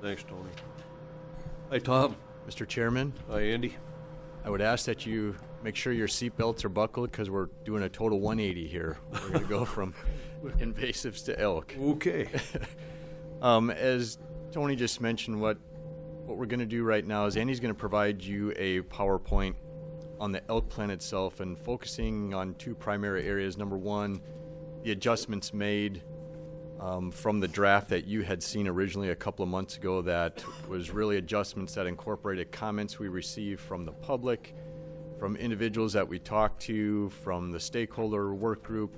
Thanks, Tony. Hi, Tom. Mr. Chairman, Hi, Andy. I would ask that you make sure your seatbelts are buckled because we're doing a total 180 here. We're going to go from invasives to elk. Okay. As Tony just mentioned, what we're going to do right now is Andy's going to provide you a PowerPoint on the elk plan itself and focusing on two primary areas. Number one, the adjustments made from the draft that you had seen originally a couple of months ago that was really adjustments that incorporated comments we received from the public, from individuals that we talked to, from the stakeholder work group,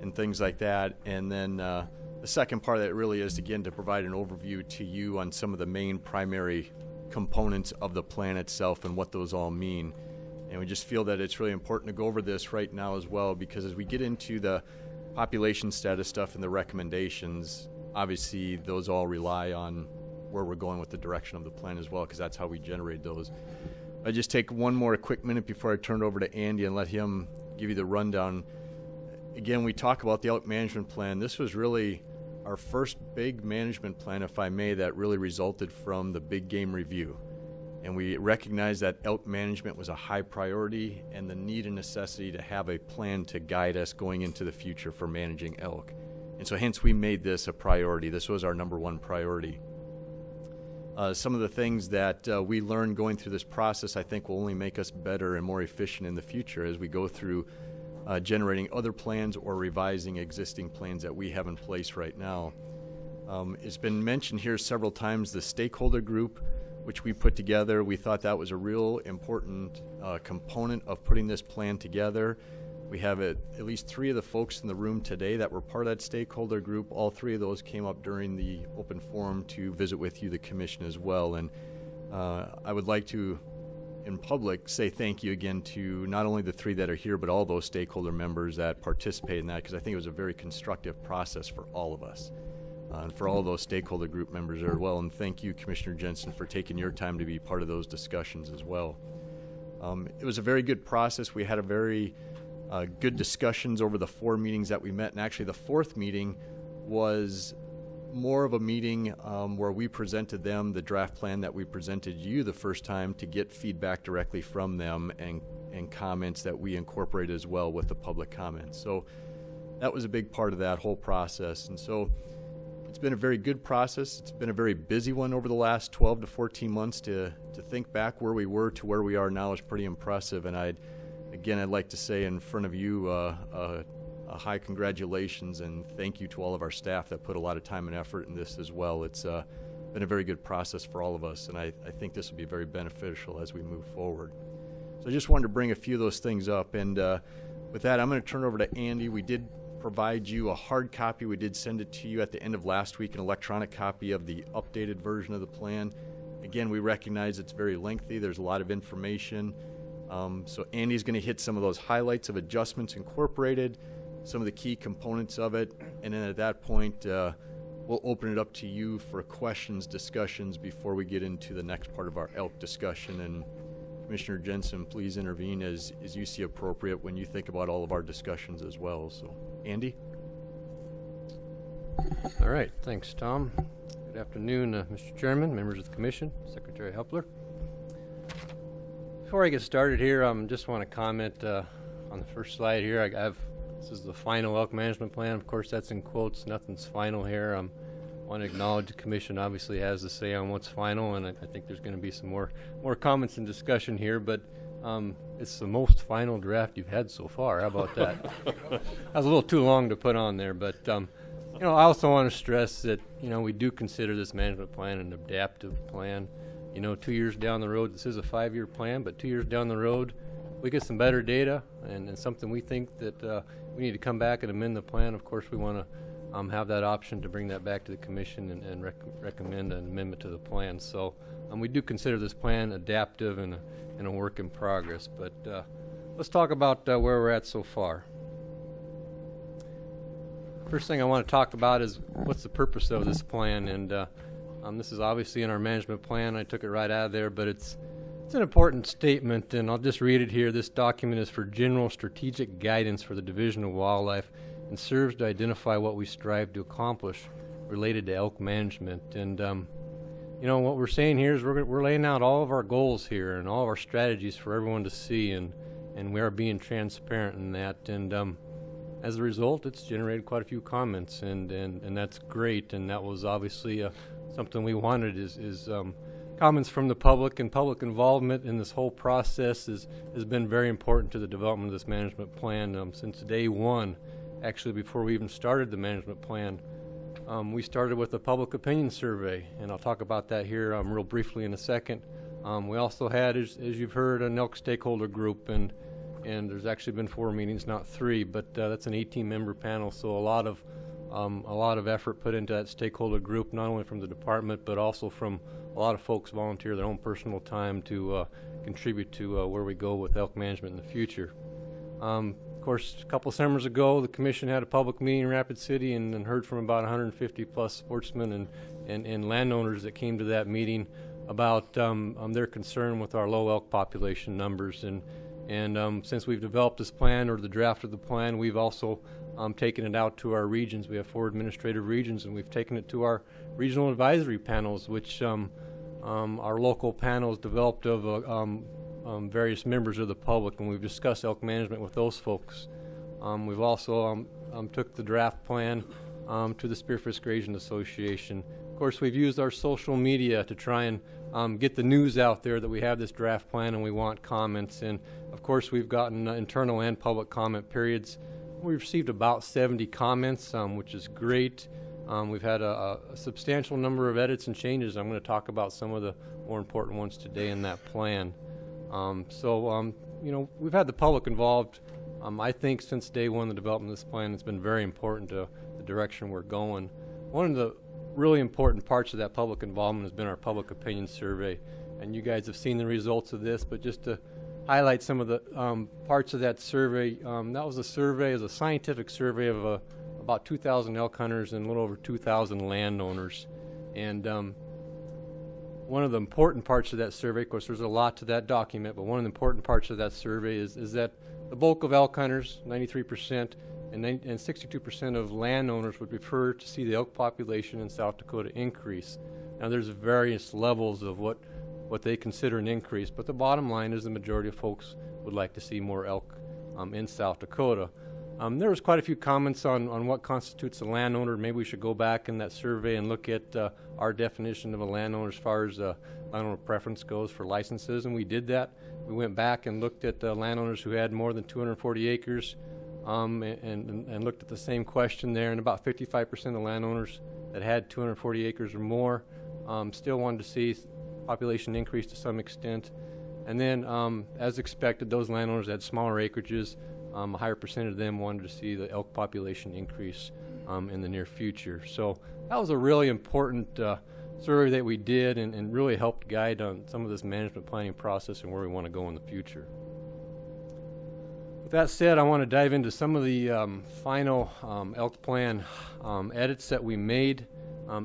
and things like that. And then the second part of that really is, again, to provide an overview to you on some of the main primary components of the plan itself and what those all mean. And we just feel that it's really important to go over this right now as well, because as we get into the population status stuff and the recommendations, obviously those all rely on where we're going with the direction of the plan as well, because that's how we generate those. I just take one more quick minute before I turn it over to Andy and let him give you the rundown. Again, we talk about the elk management plan. This was really our first big management plan, if I may, that really resulted from the big game review. And we recognized that elk management was a high priority and the need and necessity to have a plan to guide us going into the future for managing elk. And so hence we made this a priority. This was our number one priority. Some of the things that we learned going through this process I think will only make us better and more efficient in the future as we go through generating other plans or revising existing plans that we have in place right now. It's been mentioned here several times, the stakeholder group, which we put together. We thought that was a real important component of putting this plan together. We have at least 3 of the folks in the room today that were part of that stakeholder group. All 3 of those came up during the open forum to visit with you, the commission, as well. And I would like to, in public, say thank you again to not only the 3 that are here, but all those stakeholder members that participated in that, because I think it was a very constructive process for all of us. And for all those stakeholder group members as well. And thank you, Commissioner Jensen, for taking your time to be part of those discussions as well. It was a very good process. We had a very good discussions over the 4 meetings that we met. And actually the 4th meeting was more of a meeting where we presented them the draft plan that we presented you the first time to get feedback directly from them and comments that we incorporated as well with the public comments. So that was a big part of that whole process. And so it's been a very good process. It's been a very busy one over the last 12 to 14 months. To think back where we were to where we are now is pretty impressive. And I'd like to say in front of you a high congratulations and thank you to all of our staff that put a lot of time and effort in this as well. It's been a very good process for all of us, and I think this will be very beneficial as we move forward. So I just wanted to bring a few of those things up. And with that, I'm going to turn it over to Andy. We did provide you a hard copy. We did send it to you at the end of last week, an electronic copy of the updated version of the plan. Again, we recognize it's very lengthy. There's a lot of information. So Andy's going to hit some of those highlights of adjustments incorporated, some of the key components of it, and then at that point we'll open it up to you for questions, discussions before we get into the next part of our elk discussion. And Commissioner Jensen, please intervene as you see appropriate when you think about all of our discussions as well. So, Andy? All right, thanks, Tom. Good afternoon, Mr. Chairman, members of the Commission, Secretary Hepler. Before I get started here, just want to comment on the first slide here. This is the final elk management plan. Of course, that's in quotes. Nothing's final here. I want to acknowledge the Commission obviously has the say on what's final, and I think there's going to be some more comments and discussion here, but it's the most final draft you've had so far. How about that? That was a little too long to put on there, but you know, I also want to stress that, you know, we do consider this management plan an adaptive plan. You know, 2 years down the road, this is a 5-year plan, but 2 years down the road, we get some better data and something we think that we need to come back and amend the plan. Of course, we want to have that option to bring that back to the Commission and recommend an amendment to the plan. So we do consider this plan adaptive and a work in progress. But let's talk about where we're at so far. First thing I want to talk about is what's the purpose of this plan. And this is obviously in our management plan. I took it right out of there, but it's an important statement, and I'll just read it here. This document is for general strategic guidance for the Division of Wildlife and serves to identify what we strive to accomplish related to elk management. And you you know, what we're saying here is we're laying out all of our goals here and all of our strategies for everyone to see, and we are being transparent in that. And as a result, it's generated quite a few comments, and that's great. And that was obviously something we wanted is comments from the public, and public involvement in this whole process has been very important to the development of this management plan since day one. Actually, before we even started the management plan, we started with a public opinion survey, and I'll talk about that here real briefly in a second. We also had, as you've heard, an elk stakeholder group, and there's actually been 4 meetings, not 3, but that's an 18-member panel, so a lot of effort put into that stakeholder group, not only from the department, but also from a lot of folks volunteer their own personal time to contribute to where we go with elk management in the future. Of course, a couple summers ago, the commission had a public meeting in Rapid City and heard from about 150 plus sportsmen and landowners that came to that meeting about their concern with our low elk population numbers. And since we've developed this plan, or the draft of the plan, we've also taken it out to our regions. We have 4 administrative regions, and we've taken it to our regional advisory panels, which our local panels developed of various members of the public, and we've discussed elk management with those folks. We've also took the draft plan to the Spearfish Grazing Association. Of course, we've used our social media to try and get the news out there that we have this draft plan and we want comments. And of course, we've gotten internal and public comment periods. We've received about 70 comments, which is great. We've had a substantial number of edits and changes. I'm going to talk about some of the more important ones today in that plan. You know, we've had the public involved. I think since day one, the development of this plan has been very important to the direction we're going. One of the really important parts of that public involvement has been our public opinion survey, and you guys have seen the results of this, but just to highlight some of the parts of that survey, that was a survey, a scientific survey of about 2,000 elk hunters and a little over 2,000 landowners. And one of the important parts of that survey, of course there's a lot to that document, but one of the important parts of that survey is that the bulk of elk hunters, 93%, and 62% of landowners would prefer to see the elk population in South Dakota increase. Now there's various levels of what they consider an increase, but the bottom line is the majority of folks would like to see more elk in South Dakota. There was quite a few comments on what constitutes a landowner. Maybe we should go back in that survey and look at our definition of a landowner as far as landowner preference goes for licenses, and we did that. We went back and looked at landowners who had more than 240 acres and looked at the same question there, and about 55% of landowners that had 240 acres or more still wanted to see population increase to some extent. And then, as expected, those landowners that had smaller acreages, a higher percentage of them wanted to see the elk population increase in the near future. So that was a really important survey that we did, and really helped guide on some of this management planning process and where we want to go in the future. With that said, I want to dive into some of the final elk plan edits that we made,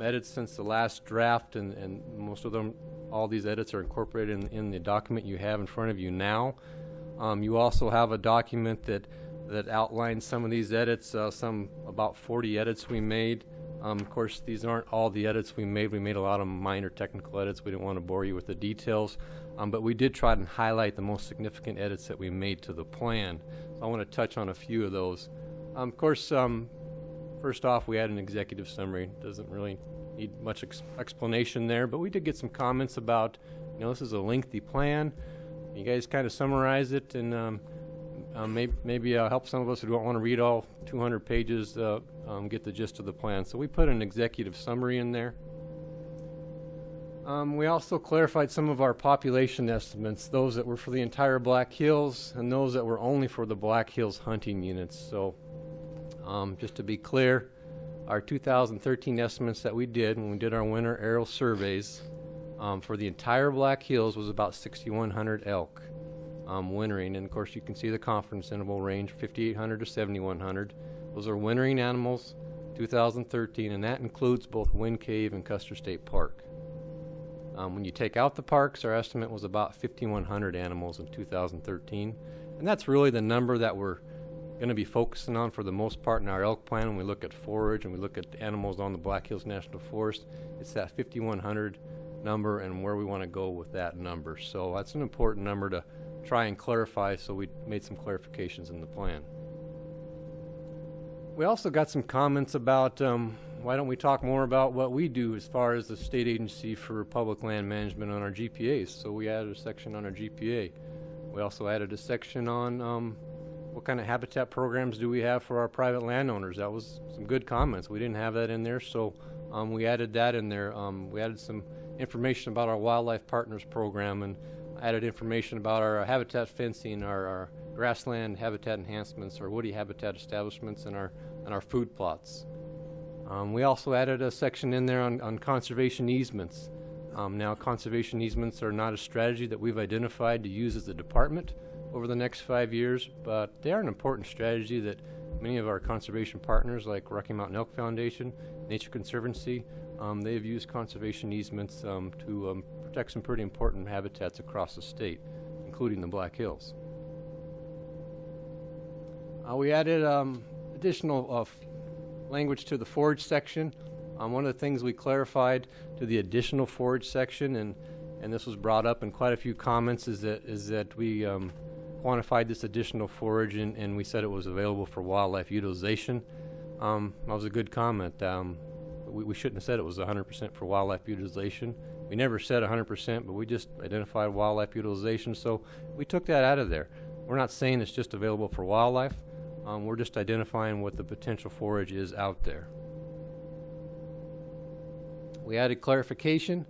edits since the last draft, and most of them, all these edits are incorporated in the document you have in front of you now. You also have a document that outlines some of these edits, some about 40 edits we made. Of course, these aren't all the edits we made. We made a lot of minor technical edits. We didn't want to bore you with the details, but we did try to highlight the most significant edits that we made to the plan. So I want to touch on a few of those. Of course, first off, we had an executive summary. Doesn't really need much explanation there, but we did get some comments about, you know, this is a lengthy plan. You guys kind of summarize it, and maybe help some of us who don't want to read all 200 pages get the gist of the plan. So we put an executive summary in there. We also clarified some of our population estimates, those that were for the entire Black Hills and those that were only for the Black Hills hunting units. So just to be clear, our 2013 estimates that we did when we did our winter aerial surveys for the entire Black Hills was about 6,100 elk wintering. And of course you can see the confidence interval range 5,800 to 7,100. Those are wintering animals, 2013, and that includes both Wind Cave and Custer State Park. When you take out the parks, our estimate was about 5,100 animals in 2013, and that's really the number that we're going to be focusing on for the most part in our elk plan. When we look at forage and we look at animals on the Black Hills National Forest, it's that 5,100 number and where we want to go with that number. So that's an important number to try and clarify, so we made some clarifications in the plan. We also got some comments about why don't we talk more about what we do as far as the state agency for public land management on our GPAs. So we added a section on our GPA. We also added a section on what kind of habitat programs do we have for our private landowners. That was some good comments. We didn't have that in there, so we added that in there. We added some information about our Wildlife Partners program, and added information about our habitat fencing, our grassland habitat enhancements, our woody habitat establishments, and our food plots. We also added a section in there on conservation easements. Now, conservation easements are not a strategy that we've identified to use as a department over the next 5 years, but they are an important strategy that many of our conservation partners, like Rocky Mountain Elk Foundation, Nature Conservancy, they have used conservation easements to protect some pretty important habitats across the state, including the Black Hills. We added additional language to the forage section. One of the things we clarified to the additional forage section, and this was brought up in quite a few comments, is that we quantified this additional forage and we said it was available for wildlife utilization. That was a good comment. We shouldn't have said it was 100% for wildlife utilization. We never said 100%, but we just identified wildlife utilization, so we took that out of there. We're not saying it's just available for wildlife. We're just identifying what the potential forage is out there. We added clarification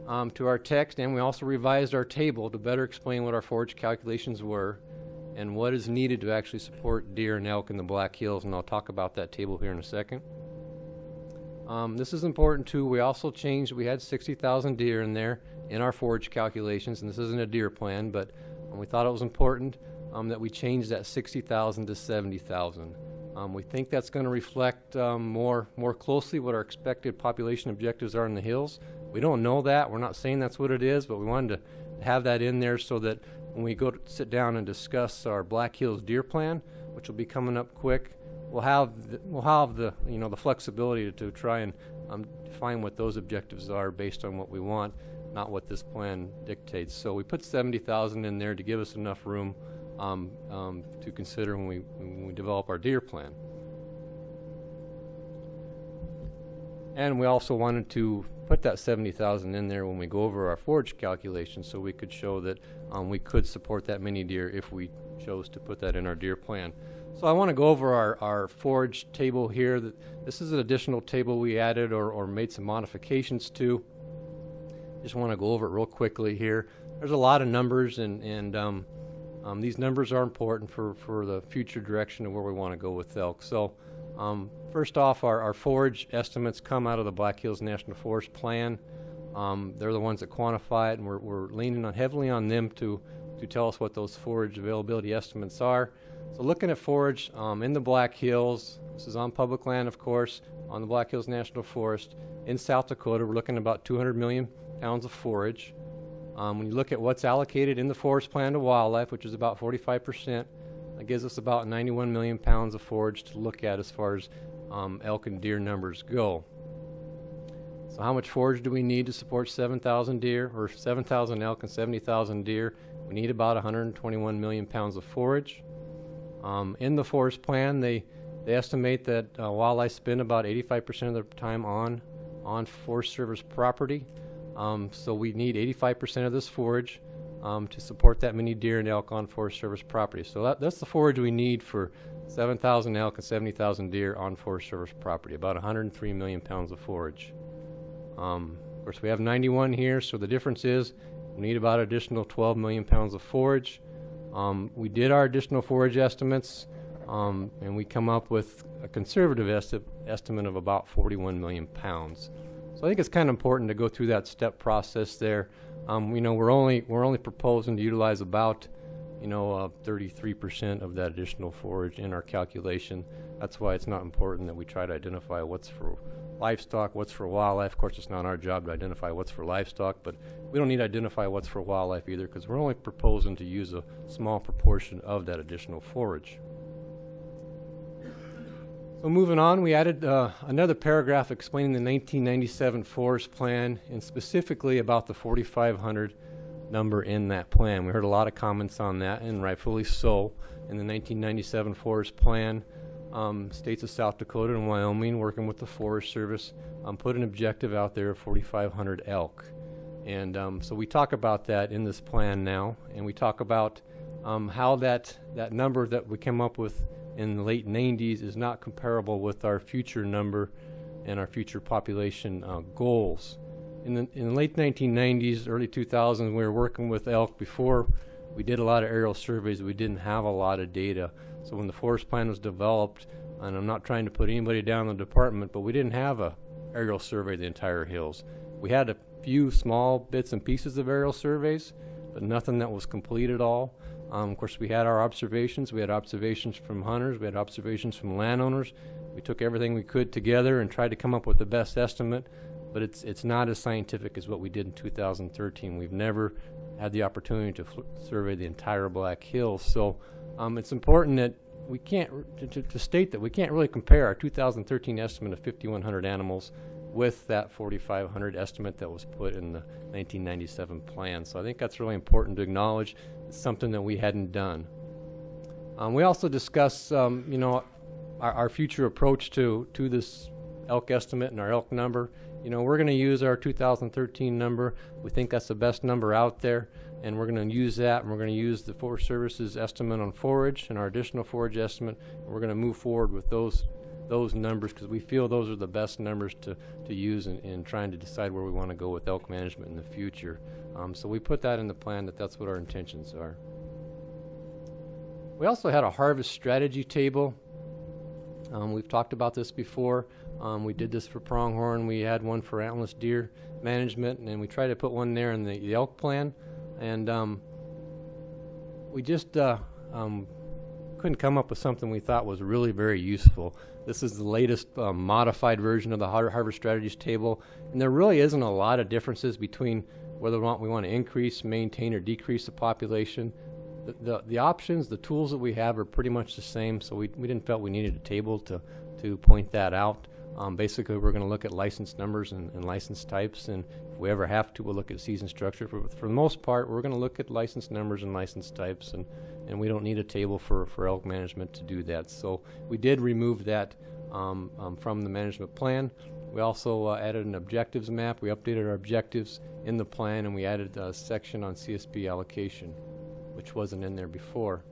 to our text, and we also revised our table to better explain what our forage calculations were and what is needed to actually support deer and elk in the Black Hills, and I'll talk about that table here in a second. This is important too. We also changed, we had 60,000 deer in there in our forage calculations, and this isn't a deer plan, but we thought it was important that we change that 60,000 to 70,000. We think that's going to reflect more closely what our expected population objectives are in the hills. We don't know that. We're not saying that's what it is, but we wanted to have that in there so that when we go to sit down and discuss our Black Hills deer plan, which will be coming up quick, we'll have the the flexibility to try and define what those objectives are based on what we want, not what this plan dictates. So we put 70,000 in there to give us enough room to consider when we develop our deer plan. And we also wanted to put that 70,000 in there when we go over our forage calculations, so we could show that we could support that many deer if we chose to put that in our deer plan. So I want to go over our forage table here. This is an additional table we added or made some modifications to. Just want to go over it real quickly here. There's a lot of numbers, and these numbers are important for the future direction of where we want to go with elk. So first off, our forage estimates come out of the Black Hills National Forest Plan. They're the ones that quantify it, and we're leaning heavily on them to tell us what those forage availability estimates are. So looking at forage in the Black Hills, this is on public land, of course, on the Black Hills National Forest. In South Dakota, we're looking at about 200 million pounds of forage. When you look at what's allocated in the forest plan to wildlife, which is about 45%, that gives us about 91 million pounds of forage to look at as far as elk and deer numbers go. So how much forage do we need to support 7,000 deer, or 7,000 elk and 70,000 deer? We need about 121 million pounds of forage. In the forest plan, they estimate that wildlife spend about 85% of their time on Forest Service property. So we need 85% of this forage to support that many deer and elk on Forest Service property. So that's the forage we need for 7,000 elk and 70,000 deer on Forest Service property, about 103 million pounds of forage. Of course, we have 91 here, so the difference is we need about additional 12 million pounds of forage. We did our additional forage estimates, and we come up with a conservative estimate of about 41 million pounds. So I think it's kind of important to go through that step process there. We're only proposing to utilize about 33% of that additional forage in our calculation. That's why it's not important that we try to identify what's for livestock, what's for wildlife. Of course, it's not our job to identify what's for livestock, but we don't need to identify what's for wildlife either, because we're only proposing to use a small proportion of that additional forage. So moving on, we added another paragraph explaining the 1997 forest plan and specifically about the 4,500 number in that plan. We heard a lot of comments on that, and rightfully so. In the 1997 forest plan, states of South Dakota and Wyoming, working with the Forest Service, put an objective out there of 4,500 elk. And so we talk about that in this plan now, and we talk about how that number that we came up with in the late 90s is not comparable with our future number and our future population goals. In the late 1990s, early 2000s, we were working with elk before we did a lot of aerial surveys. We didn't have a lot of data. So when the forest plan was developed, and I'm not trying to put anybody down in the department, but we didn't have a aerial survey of the entire hills. We had a few small bits and pieces of aerial surveys, but nothing that was complete at all. Of course, we had our observations. We had observations from hunters. We had observations from landowners. We took everything we could together and tried to come up with the best estimate, but it's not as scientific as what we did in 2013. We've never had the opportunity to survey the entire Black Hills. So it's important that we can't, to state that we can't really compare our 2013 estimate of 5,100 animals with that 4,500 estimate that was put in the 1997 plan. So I think that's really important to acknowledge. It's something that we hadn't done. We also discussed, our future approach to this elk estimate and our elk number. We're going to use our 2013 number. We think that's the best number out there, and we're going to use that, and we're going to use the Forest Service's estimate on forage and our additional forage estimate, and we're going to move forward with those numbers because we feel those are the best numbers to use in trying to decide where we want to go with elk management in the future. So we put that in the plan that's what our intentions are. We also had a harvest strategy table. We've talked about this before. We did this for pronghorn. We had one for antlerless deer management, and we tried to put one there in the elk plan. And we just couldn't come up with something we thought was really very useful. This is the latest modified version of the harvest strategies table, and there really isn't a lot of differences between whether or not we want to increase, maintain, or decrease the population. The options, the tools that we have are pretty much the same, so we didn't felt we needed a table to point that out. Basically, we're going to look at license numbers and license types, and if we ever have to, we'll look at season structure. For the most part, we're going to look at license numbers and license types, and we don't need a table for elk management to do that. So we did remove that from the management plan. We also added an objectives map. We updated our objectives in the plan, and we added a section on CSP allocation, which wasn't in there before.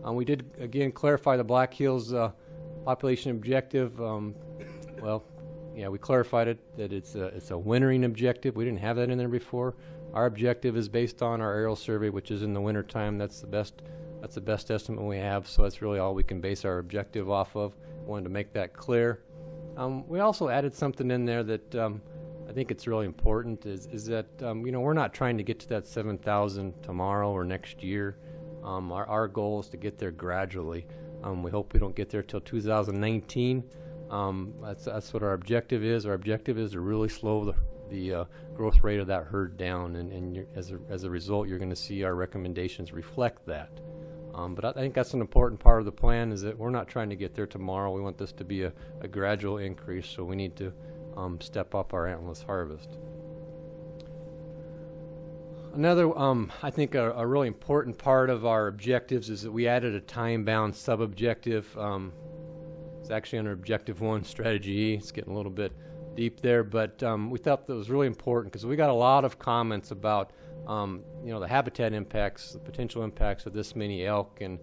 We did, again, clarify the Black Hills population objective. We clarified it that it's a wintering objective. We didn't have that in there before. Our objective is based on our aerial survey, which is in the winter time. That's the best estimate we have, so that's really all we can base our objective off of. Wanted to make that clear. We also added something in there that I think it's really important is that we're not trying to get to that 7,000 tomorrow or next year. Our goal is to get there gradually. We hope we don't get there till 2019. That's what our objective is. Our objective is to really slow the growth rate of that herd down, and as a result, you're going to see our recommendations reflect that. But I think that's an important part of the plan, is that we're not trying to get there tomorrow. We want this to be a gradual increase, so we need to step up our antlerless harvest. Another, I think a really important part of our objectives is that we added a time-bound sub-objective. It's actually under Objective 1, Strategy E. It's getting a little bit deep there, but we thought that was really important because we got a lot of comments about the habitat impacts, the potential impacts of this many elk, and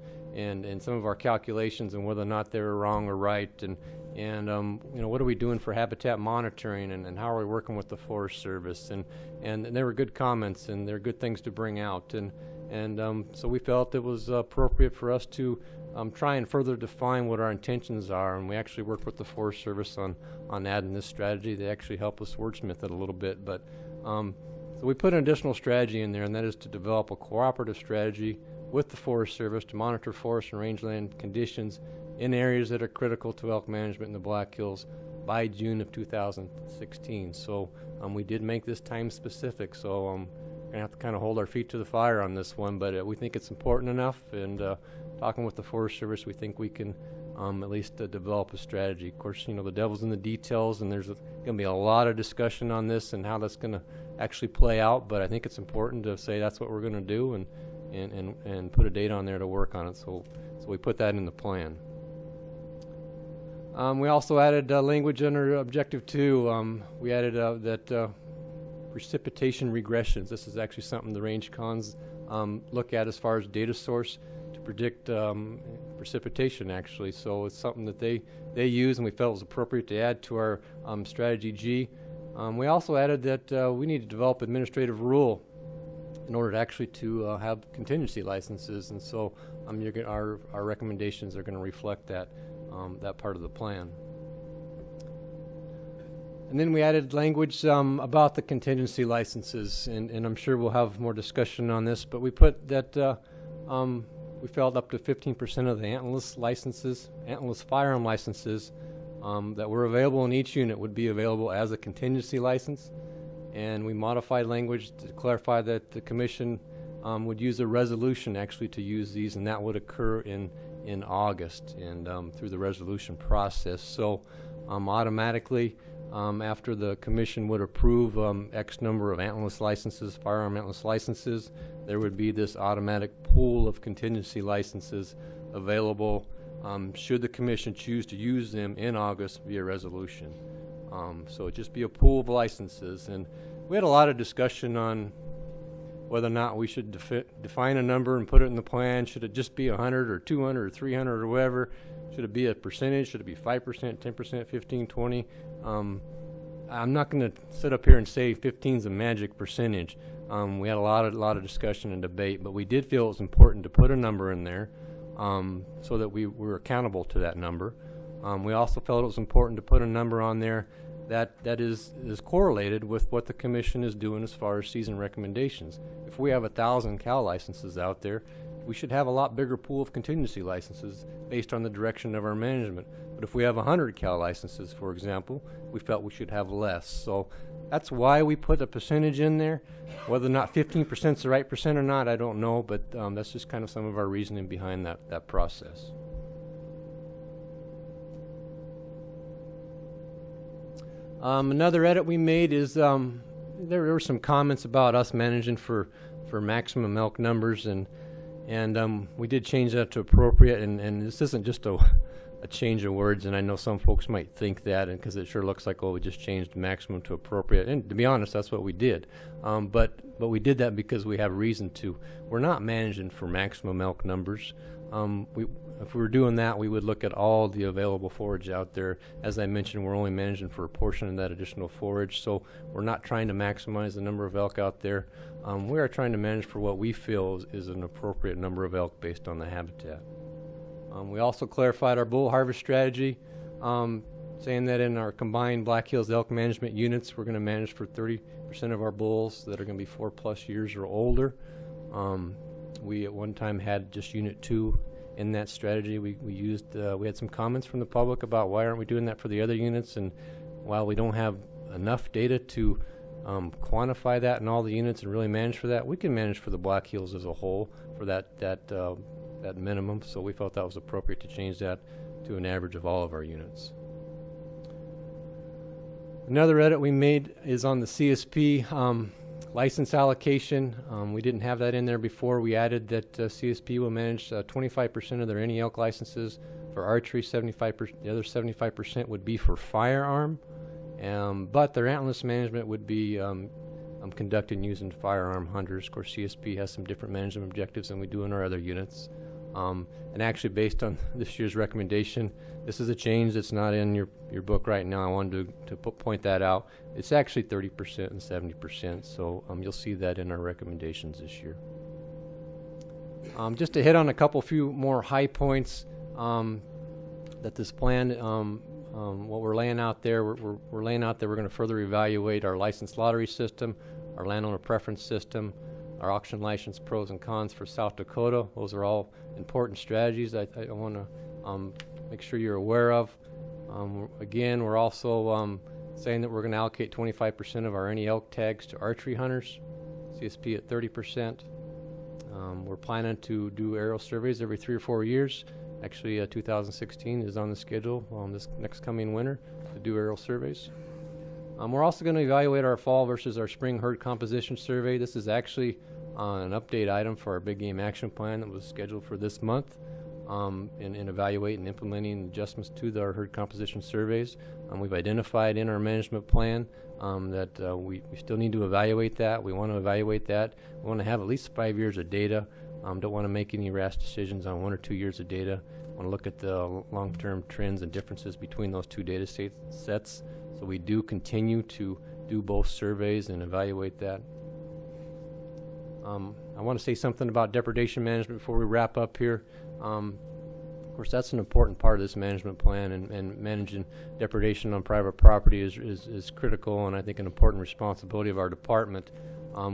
some of our calculations and whether or not they were wrong or right, and what are we doing for habitat monitoring, and how are we working with the Forest Service, and they were good comments, and they're good things to bring out, and so we felt it was appropriate for us to try and further define what our intentions are, and we actually worked with the Forest Service on adding this strategy. They actually helped us wordsmith it a little bit, but so we put an additional strategy in there, and that is to develop a cooperative strategy with the Forest Service to monitor forest and rangeland conditions in areas that are critical to elk management in the Black Hills by June of 2016. So we did make this time specific, so we're going to have to kind of hold our feet to the fire on this one, but we think it's important enough, and talking with the Forest Service, we think we can at least to develop a strategy. Of course, the devil's in the details, and there's going to be a lot of discussion on this and how that's going to actually play out, but I think it's important to say that's what we're going to do and put a date on there to work on it. So we put that in the plan. We also added language under Objective 2. We added that precipitation regressions. This is actually something the range cons look at as far as data source to predict precipitation, actually. So it's something that they use, and we felt it was appropriate to add to our strategy G. We also added that we need to develop administrative rule in order to actually have contingency licenses, and so our recommendations are going to reflect that part of the plan. And then we added language about the contingency licenses, and I'm sure we'll have more discussion on this, but we put that we felt up to 15% of the antlerless firearm licenses that were available in each unit would be available as a contingency license. And we modified language to clarify that the Commission would use a resolution actually to use these, and that would occur in August and through the resolution process. So automatically, after the Commission would approve X number of antlerless licenses, firearm antlerless licenses, there would be this automatic pool of contingency licenses available should the Commission choose to use them in August via resolution. So it'd just be a pool of licenses, and we had a lot of discussion on whether or not we should define a number and put it in the plan. Should it just be 100 or 200 or 300 or whatever? Should it be a percentage? Should it be 5%, 10%, 15, 20? I'm not going to sit up here and say 15 is a magic percentage. We had a lot of discussion and debate, but we did feel it was important to put a number in there so that we were accountable to that number. We also felt it was important to put a number on there that is correlated with what the Commission is doing as far as season recommendations. If we have 1,000 cal licenses out there, we should have a lot bigger pool of contingency licenses based on the direction of our management. But if we have 100 cal licenses, for example, we felt we should have less. So that's why we put a percentage in there. Whether or not 15% is the right percent or not, I don't know, but that's just kind of some of our reasoning behind that process. Another edit we made is there were some comments about us managing for maximum elk numbers, and we did change that to appropriate, and this isn't just a change of words, and I know some folks might think that, and because it sure looks like, oh, we just changed maximum to appropriate, and to be honest, that's what we did. But we did that because we have reason to. We're not managing for maximum elk numbers. If we were doing that, we would look at all the available forage out there. As I mentioned, we're only managing for a portion of that additional forage, so we're not trying to maximize the number of elk out there. We are trying to manage for what we feel is an appropriate number of elk based on the habitat. We also clarified our bull harvest strategy, saying that in our combined Black Hills elk management units, we're going to manage for 30% of our bulls that are going to be 4+ years or older. We at one time had just Unit 2 in that strategy. We had some comments from the public about why aren't we doing that for the other units, and while we don't have enough data to quantify that in all the units and really manage for that, we can manage for the Black Hills as a whole for that minimum, so we felt that was appropriate to change that to an average of all of our units. Another edit we made is on the CSP license allocation. We didn't have that in there before. We added that CSP will manage 25% of their any elk licenses for archery, 75%, the other 75% would be for firearm, but their antlerless management would be conducted using firearm hunters. Of course, CSP has some different management objectives than we do in our other units. And actually, based on this year's recommendation, this is a change that's not in your book right now. I wanted to point that out. It's actually 30% and 70%, so you'll see that in our recommendations this year. Just to hit on a few more high points that this plan, what we're laying out there, we're laying out that we're going to further evaluate our licensed lottery system, our landowner preference system, our auction license pros and cons for South Dakota. Those are all important strategies I want to make sure you're aware of. Again, we're also saying that we're going to allocate 25% of our any elk tags to archery hunters, CSP at 30%. We're planning to do aerial surveys every 3 or 4 years Actually, 2016 is on the schedule this next coming winter to do aerial surveys. We're also going to evaluate our fall versus our spring herd composition survey. This is actually an update item for our big game action plan that was scheduled for this month, in evaluating and implementing adjustments to our herd composition surveys. We've identified in our management plan that we still need to evaluate that. We want to evaluate that. We want to have at least 5 years of data. Don't want to make any rash decisions on 1 or 2 years of data. Want to look at the long-term trends and differences between those two data sets. So we do continue to do both surveys and evaluate that. I want to say something about depredation management before we wrap up here. Of course, that's an important part of this management plan, and managing depredation on private property is critical, and I think an important responsibility of our department.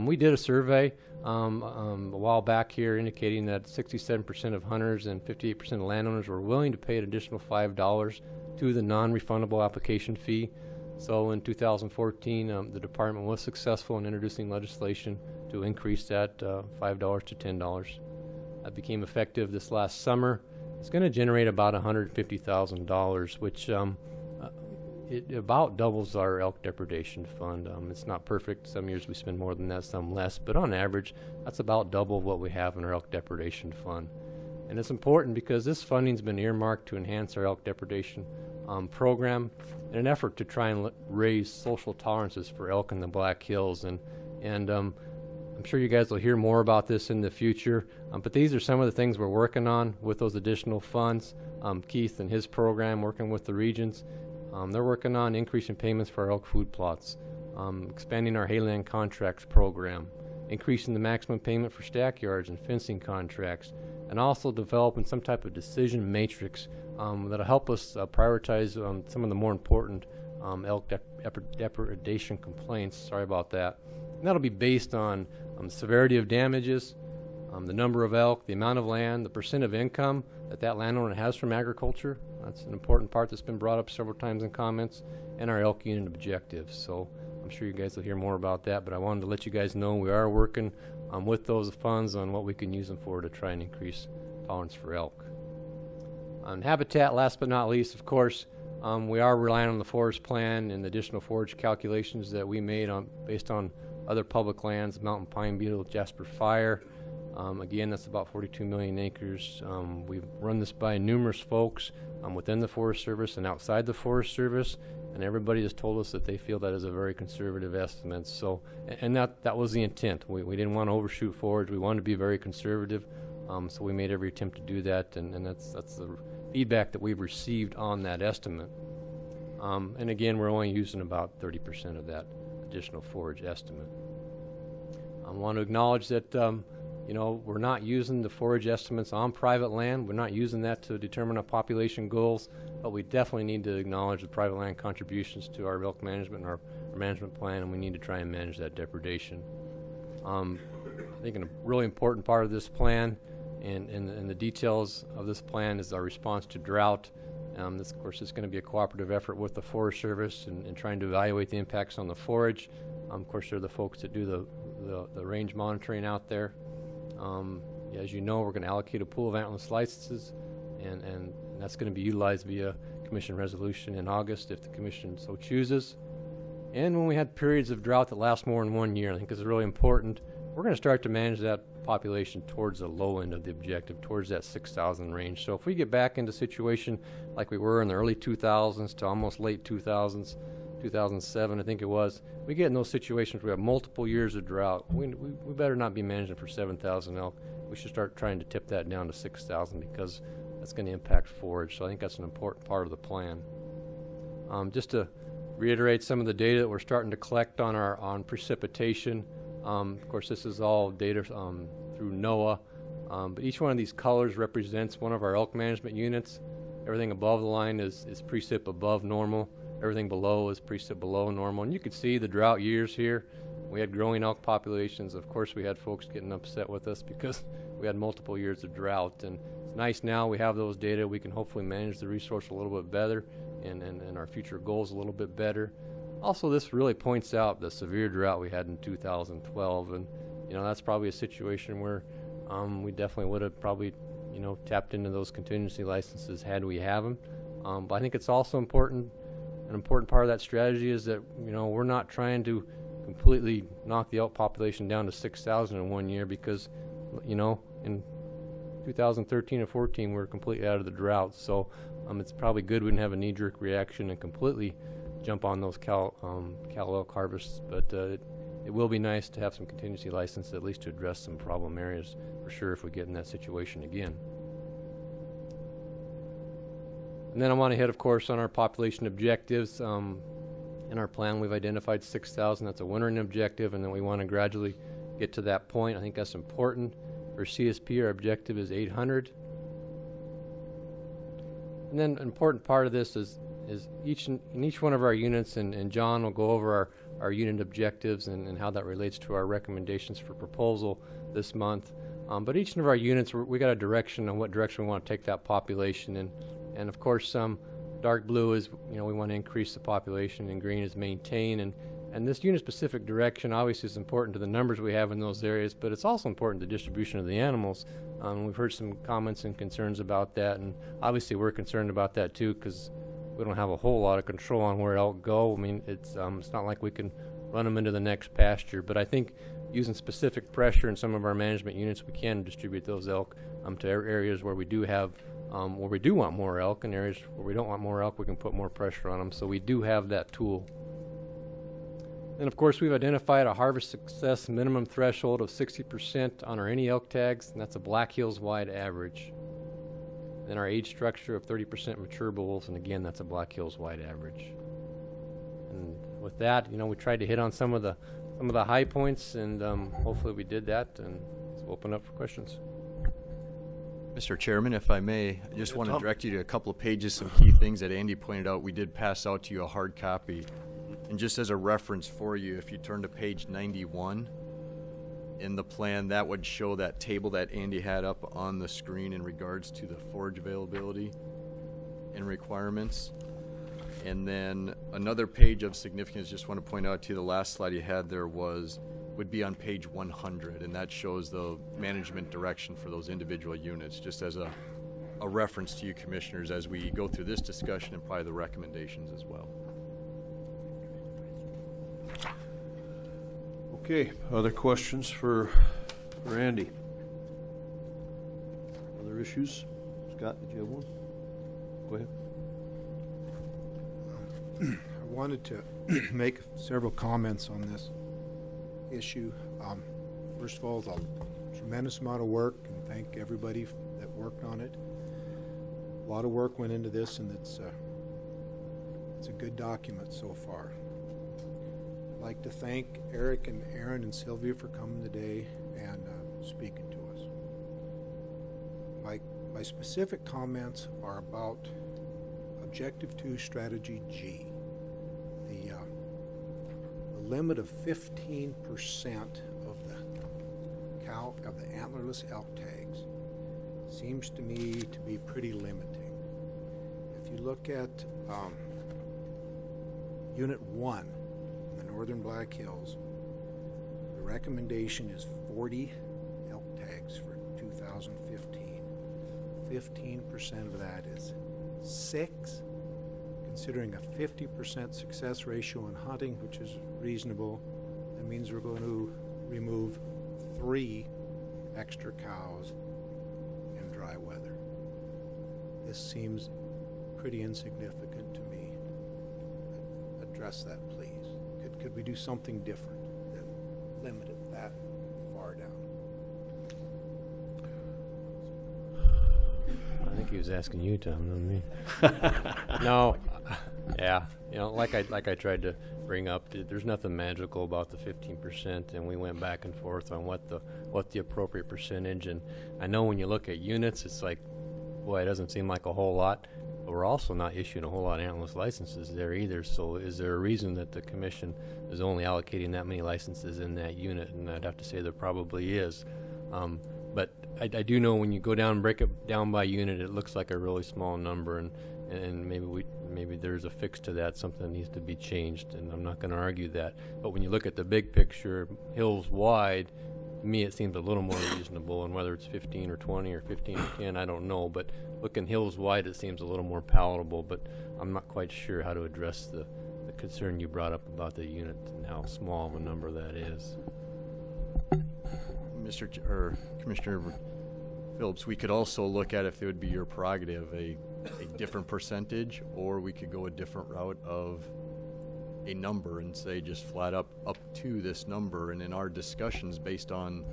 We did a survey a while back here indicating that 67% of hunters and 58% of landowners were willing to pay an additional $5 to the non-refundable application fee. So in 2014, the department was successful in introducing legislation to increase that $5 to $10. That became effective this last summer. It's going to generate about $150,000, which it about doubles our elk depredation fund. It's not perfect. Some years we spend more than that, some less, but on average, that's about double what we have in our elk depredation fund. And it's important because this funding's been earmarked to enhance our elk depredation program in an effort to try and raise social tolerances for elk in the Black Hills. And I'm sure you guys will hear more about this in the future, but these are some of the things we're working on with those additional funds. Keith and his program, working with the regions, they're working on increasing payments for our elk food plots, expanding our hayland contracts program, increasing the maximum payment for stack yards and fencing contracts, and also developing some type of decision matrix that'll help us prioritize some of the more important elk depredation complaints. Sorry about that. And that'll be based on severity of damages, the number of elk, the amount of land, the percent of income that landowner has from agriculture. That's an important part that's been brought up several times in comments, and our elk unit objectives. So I'm sure you guys will hear more about that, but I wanted to let you guys know we are working with those funds on what we can use them for to try and increase tolerance for elk. On habitat, last but not least, of course, we are relying on the forest plan and the additional forage calculations that we made based on other public lands, mountain pine beetle, jasper fire. Again, that's about 42 million acres. We've run this by numerous folks within the Forest Service and outside the Forest Service, and everybody has told us that they feel that is a very conservative estimate. So, and that was the intent. We didn't want to overshoot forage. We wanted to be very conservative, so we made every attempt to do that, and that's the feedback that we've received on that estimate. And again, we're only using about 30% of that additional forage estimate. I want to acknowledge that we're not using the forage estimates on private land. We're not using that to determine our population goals, but we definitely need to acknowledge the private land contributions to our elk management and our management plan, and we need to try and manage that depredation. I think a really important part of this plan and the details of this plan is our response to drought. This, of course, is going to be a cooperative effort with the Forest Service and trying to evaluate the impacts on the forage. Of course, they're the folks that do the range monitoring out there. As you know, we're going to allocate a pool of antlerless licenses, and that's going to be utilized via commission resolution in August if the commission so chooses. And when we had periods of drought that last more than 1 year, I think is really important, we're going to start to manage that population towards the low end of the objective, towards that 6,000 range. So if we get back into a situation like we were in the early 2000s to almost late 2000s, 2007 I think it was, we get in those situations where we have multiple years of drought. We better not be managing for 7,000 elk. We should start trying to tip that down to 6,000 because that's going to impact forage. So I think that's an important part of the plan. Just to reiterate some of the data that we're starting to collect on precipitation. Of course, this is all data through NOAA, but each one of these colors represents one of our elk management units. Everything above the line is precip above normal. Everything below is precip below normal. And you can see the drought years here. We had growing elk populations. Of course, we had folks getting upset with us because we had multiple years of drought. And it's nice now we have those data. We can hopefully manage the resource a little bit better and our future goals a little bit better. Also, this really points out the severe drought we had in 2012, and that's probably a situation where we definitely would have probably tapped into those contingency licenses had we have them. But I think it's also important, an important part of that strategy is that, we're not trying to completely knock the elk population down to 6,000 in 1 year because, in 2013 and 14 we were completely out of the drought. So it's probably good we didn't have a knee-jerk reaction and completely jump on those cow elk harvests. But it will be nice to have some contingency licenses at least to address some problem areas for sure if we get in that situation again. And then I want to hit, of course, on our population objectives. In our plan, we've identified 6,000. That's a wintering objective, and then we want to gradually get to that point. I think that's important. For CSP, our objective is 800. And then an important part of this is in each one of our units, and John will go over our unit objectives and how that relates to our recommendations for proposal this month. But each of our units, we got a direction on what direction we want to take that population. And of course, dark blue is, we want to increase the population, and green is maintain. And this unit-specific direction obviously is important to the numbers we have in those areas, but it's also important to the distribution of the animals. We've heard some comments and concerns about that, and obviously we're concerned about that too because we don't have a whole lot of control on where elk go. I mean, it's not like we can run them into the next pasture, but I think using specific pressure in some of our management units, we can distribute those elk to areas where we do have where we do want more elk, and areas where we don't want more elk, we can put more pressure on them. So we do have that tool. And of course, we've identified a harvest success minimum threshold of 60% on our any elk tags, and that's a Black Hills wide average. Then our age structure of 30% mature bulls, and again, that's a Black Hills wide average. And with that, we tried to hit on some of the high points, and hopefully we did that. And let's open up for questions. Mr. Chairman, if I may, I just want to direct you to a couple of pages, some key things that Andy pointed out. We did pass out to you a hard copy. And just as a reference for you, if you turn to page 91 in the plan, that would show that table that Andy had up on the screen in regards to the forage availability and requirements. And then another page of significance, just want to point out to you, the last slide you had there would be on page 100, and that shows the management direction for those individual units, just as a reference to you commissioners as we go through this discussion and probably the recommendations as well. Okay, other questions for Andy? Other issues? Scott, did you have one? Go ahead. I wanted to make several comments on this issue. First of all, a tremendous amount of work, and thank everybody that worked on it. A lot of work went into this, and it's a good document so far. I'd like to thank Eric and Aaron and Sylvia for coming today and speaking to us. My specific comments are about Objective 2, Strategy G. The limit of 15% of the antlerless elk tags seems to me to be pretty limiting. If you look at Unit 1 in the Northern Black Hills, the recommendation is 40 elk tags for 2015. 15% of that is 6. Considering a 50% success ratio in hunting, which is reasonable, that means we're going to remove 3 extra cows in dry weather. This seems pretty insignificant to me. Address that, please. Could we do something different than limit it that far down? I think he was asking you, Tom, not me. No, yeah, like I tried to bring up, there's nothing magical about the 15%, and we went back and forth on what the appropriate percentage. And I know when you look at units, it's like, boy, it doesn't seem like a whole lot. But we're also not issuing a whole lot of antlerless licenses there either. So is there a reason that the commission is only allocating that many licenses in that unit? And I'd have to say there probably is. But I do know when you go down and break it down by unit, it looks like a really small number, and maybe there's a fix to that, something that needs to be changed, and I'm not going to argue that. But when you look at the big picture, hills wide, to me it seems a little more reasonable, and whether it's 15 or 20 or 15 or 10, I don't know, but looking hills wide, it seems a little more palatable, but I'm not quite sure how to address the concern you brought up about the unit and how small of a number that is. Commissioner Phillips, we could also look at, if it would be your prerogative, a different percentage, or we could go a different route of a number and say just flat up to this number. And in our discussions, based on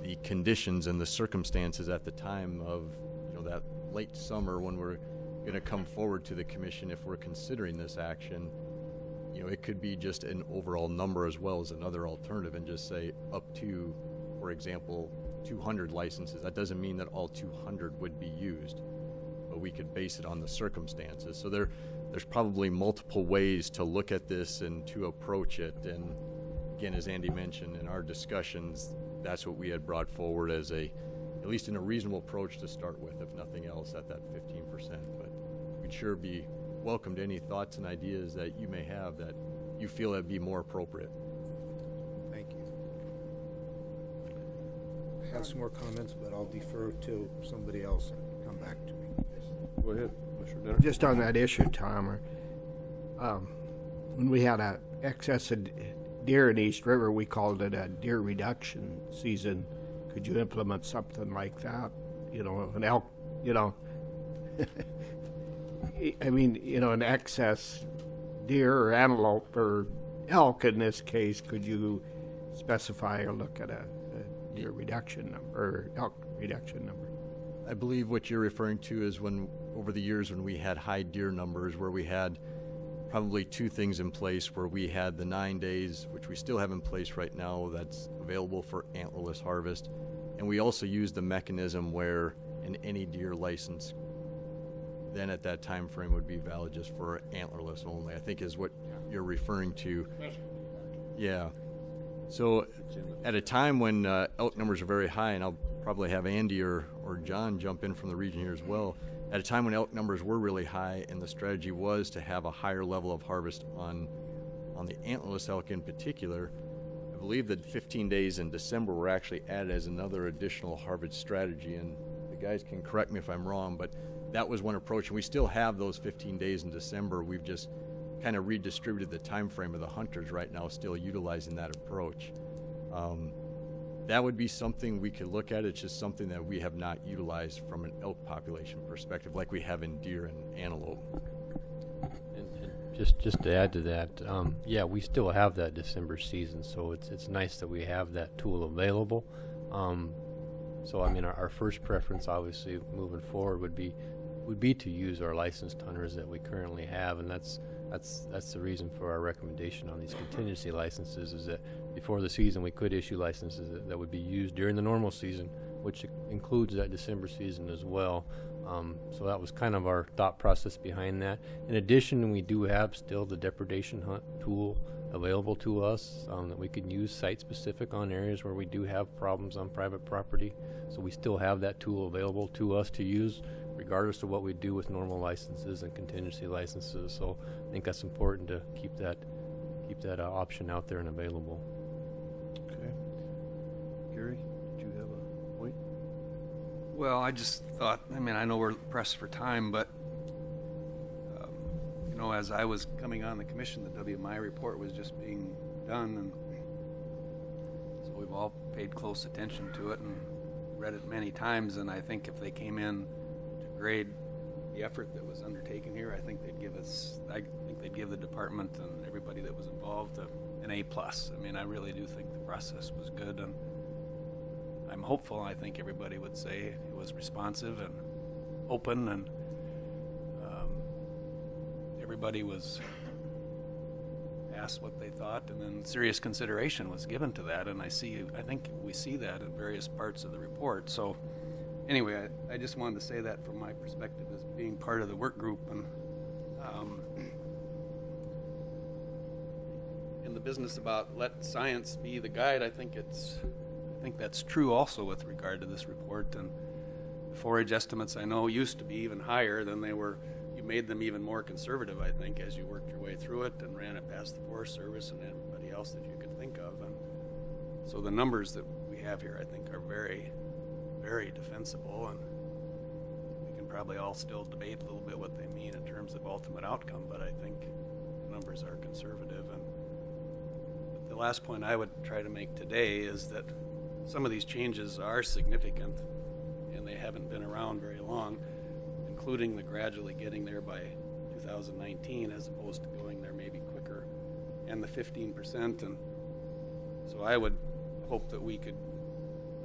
the conditions and the circumstances at the time of, you know, that late summer when we're going to come forward to the commission, if we're considering this action, you know, it could be just an overall number as well as another alternative, and just say up to, for example, 200 licenses. That doesn't mean that all 200 would be used, but we could base it on the circumstances. So there's probably multiple ways to look at this and to approach it. And again, as Andy mentioned in our discussions, that's what we had brought forward as at least in a reasonable approach to start with, if nothing else, at that 15%. But we'd sure be welcome to any thoughts and ideas that you may have that you feel that'd be more appropriate. Thank you. I have some more comments, but I'll defer to somebody else and come back to me. Go ahead, Mr. Denner. Just on that issue, Tom, when we had a excess of deer in East River, we called it a deer reduction season. Could you implement something like that? You know, an elk, you know, I mean, you know, an excess deer or antelope or elk in this case, could you specify or look at a deer reduction number or elk reduction number? I believe what you're referring to is when, over the years, when we had high deer numbers, where we had probably two things in place, where we had the 9 days, which we still have in place right now, that's available for antlerless harvest. And we also used the mechanism where any deer license then at that time frame would be valid just for antlerless only, I think is what you're referring to. Yeah. So at a time when elk numbers are very high, and I'll probably have Andy or John jump in from the region here as well, at a time when elk numbers were really high and the strategy was to have a higher level of harvest on the antlerless elk in particular, I believe that 15 days in December were actually added as another additional harvest strategy. And the guys can correct me if I'm wrong, but that was one approach, and we still have those 15 days in December. We've just kind of redistributed the time frame of the hunters right now, still utilizing that approach. That would be something we could look at. It's just something that we have not utilized from an elk population perspective like we have in deer and antelope. And just to add to that, yeah, we still have that December season, so it's nice that we have that tool available. So I mean, our first preference, obviously, moving forward would be to use our licensed hunters that we currently have, and that's the reason for our recommendation on these contingency licenses, is that before the season we could issue licenses that would be used during the normal season, which includes that December season as well. So that was kind of our thought process behind that. In addition, we do have still the depredation hunt tool available to us that we can use site-specific on areas where we do have problems on private property. So we still have that tool available to us to use regardless of what we do with normal licenses and contingency licenses. So I think that's important to keep that option out there and available. Okay. Gary, did you have a point? Well, I just thought, I mean, I know we're pressed for time, but, you know, as I was coming on the commission, the WMI report was just being done, and so we've all paid close attention to it and read it many times, and I think if they came in to grade the effort that was undertaken here, I think they'd give the department and everybody that was involved an A+. I mean, I really do think the process was good, and I'm hopeful. I think everybody would say it was responsive and open, and everybody was asked what they thought, and then serious consideration was given to that. And I think we see that in various parts of the report. So anyway, I just wanted to say that from my perspective as being part of the work group, and in the business about let science be the guide, I think that's true also with regard to this report. And the forage estimates, I know, used to be even higher than they were. You made them even more conservative, I think, as you worked your way through it and ran it past the Forest Service and everybody else that you could think of. And so the numbers that we have here, I think, are very, very defensible, and we can probably all still debate a little bit what they mean in terms of ultimate outcome, but I think the numbers are conservative. And the last point I would try to make today is that some of these changes are significant, and they haven't been around very long, including the gradually getting there by 2019 as opposed to going there maybe quicker, and the 15%. And so I would hope that we could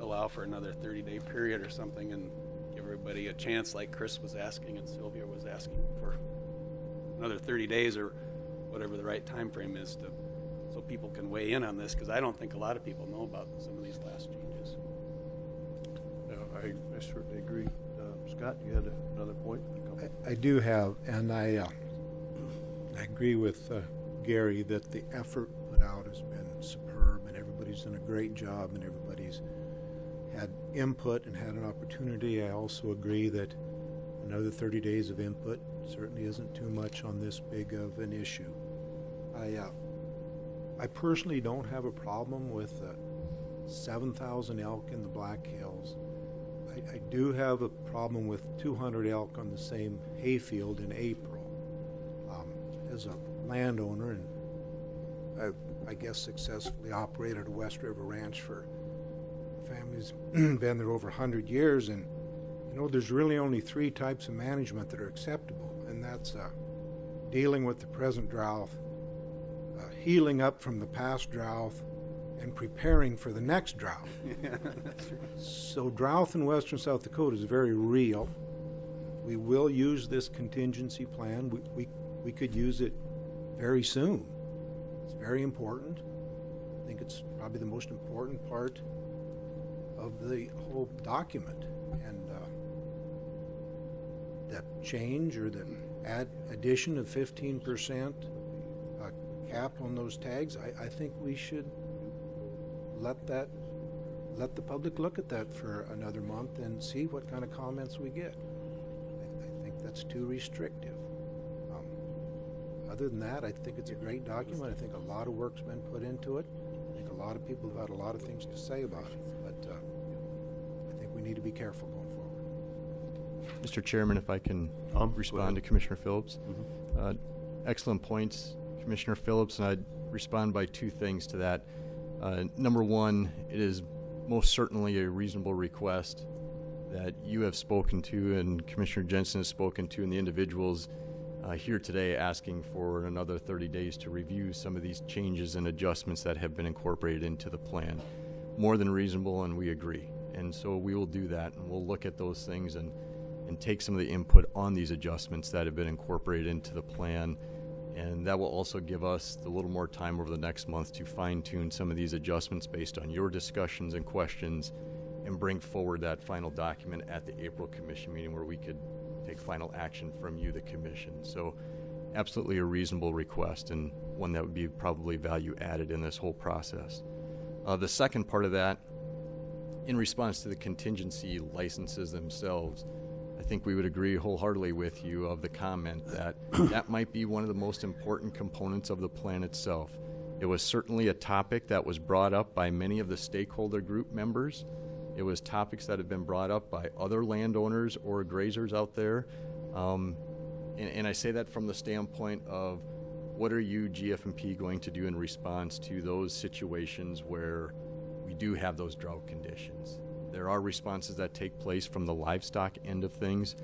allow for another 30-day period or something and give everybody a chance, like Chris was asking and Sylvia was asking, for another 30 days or whatever the right time frame is, to so people can weigh in on this, because I don't think a lot of people know about some of these last changes. Yeah, I certainly agree. Scott, you had another point? I do have, and I agree with Gary that the effort put out has been superb, and everybody's done a great job, and everybody's had input and had an opportunity. I also agree that another 30 days of input certainly isn't too much on this big of an issue. I personally don't have a problem with 7,000 elk in the Black Hills. I do have a problem with 200 elk on the same hayfield in April. As a landowner, and I guess successfully operated a West River ranch for families, been there over 100 years, and you know, there's really only 3 types of management that are acceptable, and that's dealing with the present drought, healing up from the past drought, and preparing for the next drought. So drought in western South Dakota is very real. We will use this contingency plan. We could use it very soon. It's very important. I think it's probably the most important part of the whole document. And that change or the addition of 15% cap on those tags, I think we should let the public look at that for another month and see what kind of comments we get. I think that's too restrictive. Other than that, I think it's a great document. I think a lot of work's been put into it. I think a lot of people have had a lot of things to say about it, but I think we need to be careful going forward. Mr. Chairman, if I can respond to Commissioner Phillips. Excellent points, Commissioner Phillips, and I'd respond by 2 things to that. Number one, it is most certainly a reasonable request that you have spoken to and Commissioner Jensen has spoken to, and the individuals here today asking for another 30 days to review some of these changes and adjustments that have been incorporated into the plan. More than reasonable, and we agree. And so we will do that, and we'll look at those things and take some of the input on these adjustments that have been incorporated into the plan. And that will also give us a little more time over the next month to fine-tune some of these adjustments based on your discussions and questions, and bring forward that final document at the April Commission meeting where we could take final action from you, the Commission. So absolutely a reasonable request, and one that would be probably value added in this whole process. The second part of that, in response to the contingency licenses themselves, I think we would agree wholeheartedly with you of the comment that that might be one of the most important components of the plan itself. It was certainly a topic that was brought up by many of the stakeholder group members. It was topics that have been brought up by other landowners or grazers out there. And I say that from the standpoint of what are you, GFP, going to do in response to those situations where we do have those drought conditions? There are responses that take place from the livestock end of things,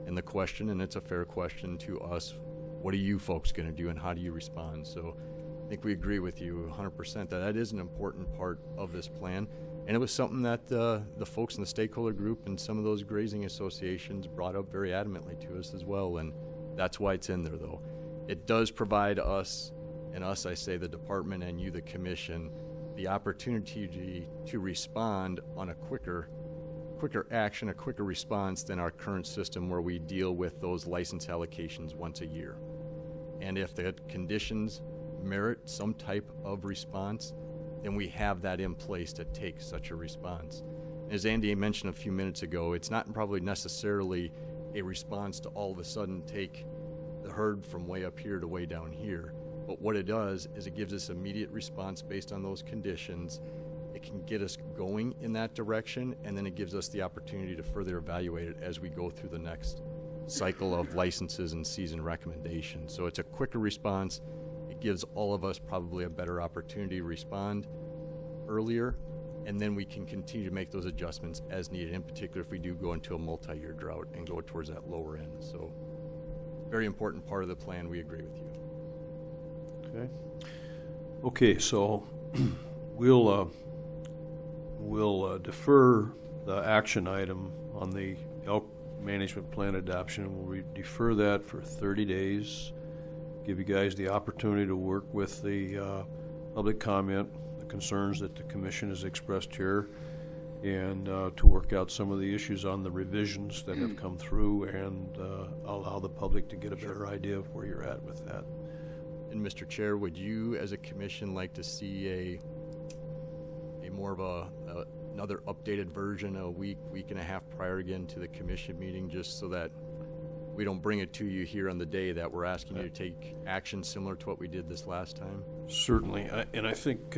and the question, and it's a fair question to us, what are you folks going to do and how do you respond? So I think we agree with you 100% that is an important part of this plan, and it was something that the folks in the stakeholder group and some of those grazing associations brought up very adamantly to us as well, and that's why it's in there though. It does provide us, and us I say the department and you the Commission, the opportunity to respond on a quicker action, a quicker response than our current system where we deal with those license allocations once a year. And if the conditions merit some type of response, then we have that in place to take such a response. As Andy mentioned a few minutes ago, it's not probably necessarily a response to all of a sudden take the herd from way up here to way down here. But what it does is it gives us immediate response based on those conditions. it can get us going in that direction, and then it gives us the opportunity to further evaluate it as we go through the next cycle of licenses and season recommendations. So it's a quicker response. It gives all of us probably a better opportunity to respond earlier, and then we can continue to make those adjustments as needed, in particular if we do go into a multi-year drought and go towards that lower end. So very important part of the plan. We agree with you. Okay. Okay, so we'll defer the action item on the elk management plan adoption. We'll defer that for 30 days. Give you guys the opportunity to work with the public comment, the concerns that the commission has expressed here, and to work out some of the issues on the revisions that have come through, and allow the public to get a better idea of where you're at with that. And Mr. Chair, would you as a commission like to see a more of another updated version a week and a half prior again to the commission meeting, just so that we don't bring it to you here on the day that we're asking you to take action similar to what we did this last time? Certainly, and I think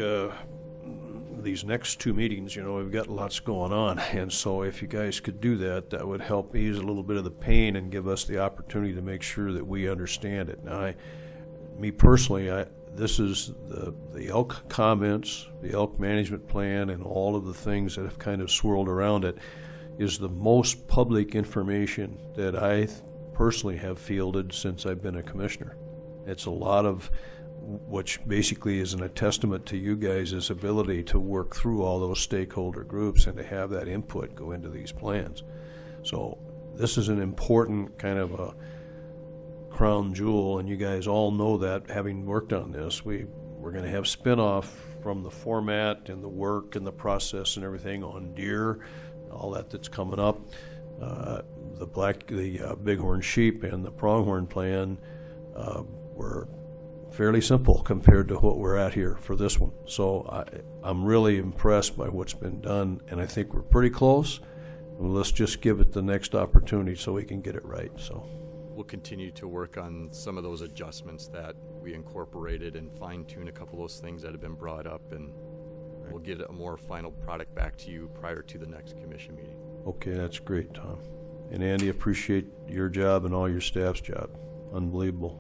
these next two meetings, we've got lots going on, and so if you guys could do that, that would help ease a little bit of the pain and give us the opportunity to make sure that we understand it. Now, me personally, this is the elk comments, the elk management plan, and all of the things that have kind of swirled around it is the most public information that I personally have fielded since I've been a commissioner. It's a lot of, which basically is a testament to you guys' ability to work through all those stakeholder groups and to have that input go into these plans. So this is an important kind of a crown jewel, and you guys all know that, having worked on this. We're going to have spin-off from the format and the work and the process and everything on deer, all that's coming up. The bighorn sheep and the pronghorn plan were fairly simple compared to what we're at here for this one. So I'm really impressed by what's been done, and I think we're pretty close. Well, let's just give it the next opportunity so we can get it right. So we'll continue to work on some of those adjustments that we incorporated and fine-tune a couple of those things that have been brought up, and we'll get a more final product back to you prior to the next commission meeting. Okay, that's great, Tom. And Andy, appreciate your job and all your staff's job. Unbelievable.